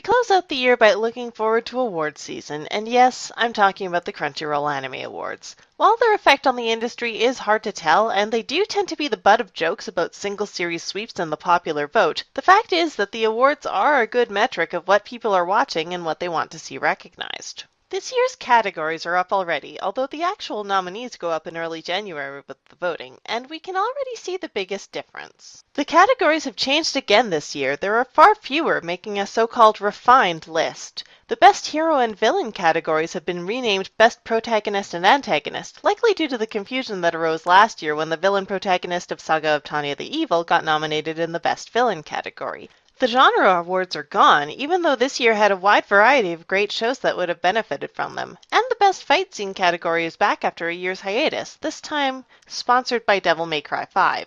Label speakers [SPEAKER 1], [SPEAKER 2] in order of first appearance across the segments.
[SPEAKER 1] close out the year by looking forward to awards season, and yes, I'm talking about the Crunchyroll Anime Awards. While their effect on the industry is hard to tell, and they do tend to be the butt of jokes about single series sweeps and the popular vote, the fact is that the awards are a good metric of what people are watching and what they want to see recognized. This year's categories are up already, although the actual nominees go up in early January with the voting, and we can already see the biggest difference. The categories have changed again this year. There are far fewer, making a so-called refined list. The Best Hero and Villain categories have been renamed Best Protagonist and Antagonist, likely due to the confusion that arose last year when the villain protagonist of Saga of Tanya the Evil got nominated in the Best Villain category. The genre awards are gone, even though this year had a wide variety of great shows that would have benefited from them. And the Best Fight Scene category is back after a year's hiatus, this time sponsored by Devil May Cry 5.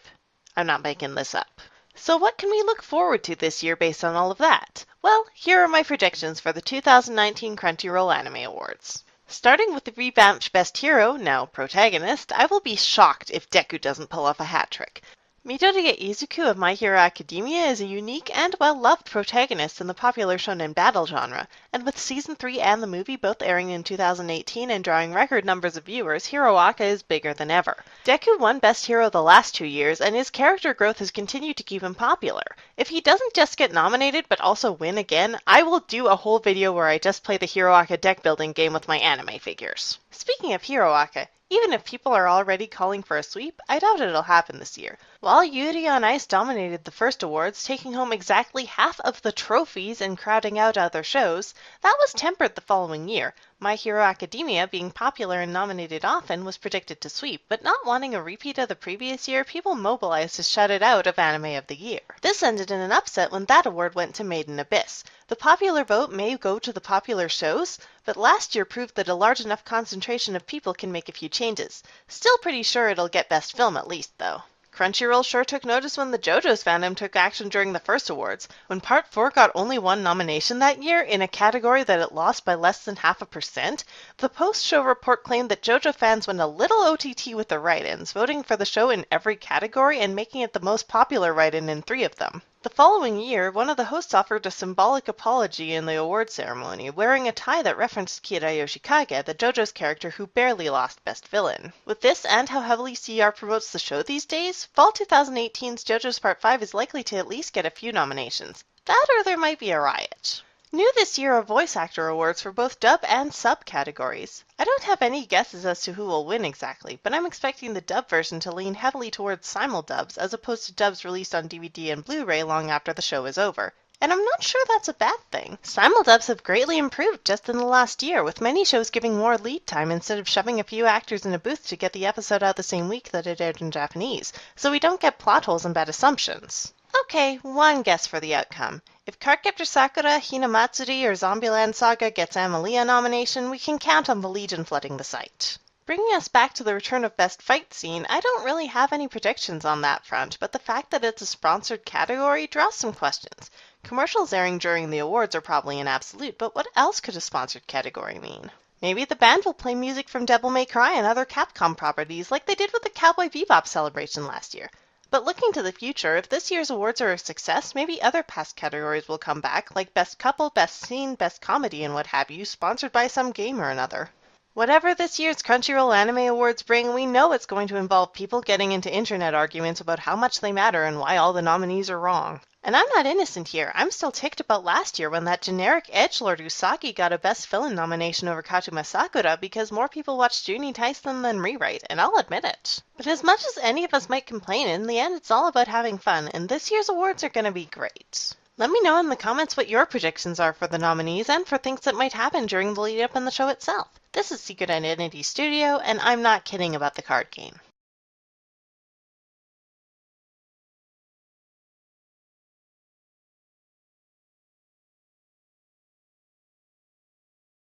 [SPEAKER 1] I'm not making this up. So what can we look forward to this year based on all of that? Well, here are my predictions for the 2019 Crunchyroll Anime Awards. Starting with the revamped Best Hero, now Protagonist, I will be shocked if Deku doesn't pull off a hat trick. Midoriya Izuku of My Hero Academia is a unique and well-loved protagonist in the popular shonen battle genre, and with Season 3 and the movie both airing in 2018 and drawing record numbers of viewers, Hiroaka is bigger than ever. Deku won Best Hero the last 2 years, and his character growth has continued to keep him popular. If he doesn't just get nominated but also win again, I will do a whole video where I just play the Hiroaka deck building game with my anime figures. Speaking of Hiroaka, even if people are already calling for a sweep, I doubt it'll happen this year. While Yuri on Ice dominated the first awards, taking home exactly half of the trophies and crowding out other shows, that was tempered the following year. My Hero Academia, being popular and nominated often, was predicted to sweep, but not wanting a repeat of the previous year, people mobilized to shut it out of Anime of the Year. This ended in an upset when that award went to Made in Abyss. The popular vote may go to the popular shows, but last year proved that a large enough concentration of people can make a few changes. Still pretty sure it'll get Best Film at least, though. Crunchyroll sure took notice when the JoJo's fandom took action during the first awards. When Part 4 got only one nomination that year, in a category that it lost by less than 0.5%, the post-show report claimed that JoJo fans went a little OTT with the write-ins, voting for the show in every category and making it the most popular write-in in 3 of them. The following year, one of the hosts offered a symbolic apology in the award ceremony, wearing a tie that referenced Kira Yoshikage, the JoJo's character who barely lost Best Villain. With this and how heavily CR promotes the show these days, Fall 2018's JoJo's Part 5 is likely to at least get a few nominations. That or there might be a riot. New this year are voice actor awards for both dub and sub categories. I don't have any guesses as to who will win exactly, but I'm expecting the dub version to lean heavily towards simuldubs as opposed to dubs released on DVD and Blu-ray long after the show is over. And I'm not sure that's a bad thing. Simuldubs have greatly improved just in the last year, with many shows giving more lead time instead of shoving a few actors in a booth to get the episode out the same week that it aired in Japanese, so we don't get plot holes and bad assumptions. Okay, one guess for the outcome. If Cardcaptor Sakura, Hinamatsuri, or Zombieland Saga gets Amalia nomination, we can count on the Legion flooding the site. Bringing us back to the return of Best Fight Scene, I don't really have any predictions on that front, but the fact that it's a sponsored category draws some questions. Commercials airing during the awards are probably an absolute, but what else could a sponsored category mean? Maybe the band will play music from Devil May Cry and other Capcom properties like they did with the Cowboy Bebop celebration last year. But looking to the future, if this year's awards are a success, maybe other past categories will come back, like Best Couple, Best Scene, Best Comedy, and what have you, sponsored by some game or another. Whatever this year's Crunchyroll Anime Awards bring, we know it's going to involve people getting into internet arguments about how much they matter and why all the nominees are wrong. And I'm not innocent here. I'm still ticked about last year when that generic edgelord Usagi got a Best Villain nomination over Katuma Sakura because more people watched Juni Tyson than Rewrite, and I'll admit it. But as much as any of us might complain, in the end it's all about having fun, and this year's awards are going to be great. Let me know in the comments what your predictions are for the nominees and for things that might happen during the lead-up in the show itself. This is Secret Identity Studio, and I'm not kidding about the card game.